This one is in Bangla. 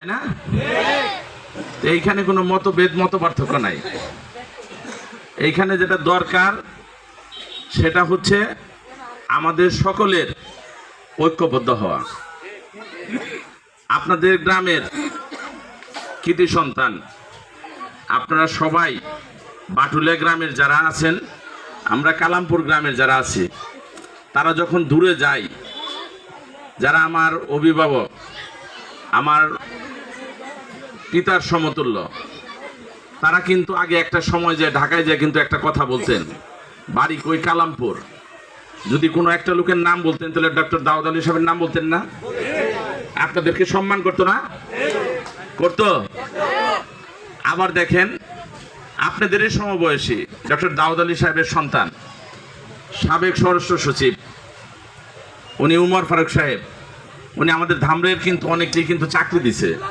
না এইখানে কোনো মতভেদ মত পার্থক্য নাই। এইখানে যেটা দরকার সেটা হচ্ছে আমাদের সকলের ঐক্যবদ্ধ হওয়া। আপনাদের গ্রামের কৃতি সন্তান আপনারা সবাই বাটুলিয়া গ্রামের যারা আছেন, আমরা কালামপুর গ্রামের যারা আছি, তারা যখন দূরে যায়, যারা আমার অভিভাবক, আমার পিতার সমতুল্য, তারা কিন্তু আগে একটা সময় যে ঢাকায় যায় কিন্তু একটা কথা বলতেন, বাড়ি কই কালামপুর। যদি কোনো একটা লোকের নাম বলতেন তাহলে ডক্টর দাউদ আলী সাহেবের নাম বলতেন না? আপনাদেরকে সম্মান করতো না? করতো। আবার দেখেন, আপনাদেরই সমবয়সী ডক্টর দাউদ আলী সাহেবের সন্তান, সাবেক স্বরাষ্ট্র সচিব, উনি উমর ফারুক সাহেব, উনি আমাদের ধামরের কিন্তু অনেককেই কিন্তু চাকরি দিছে।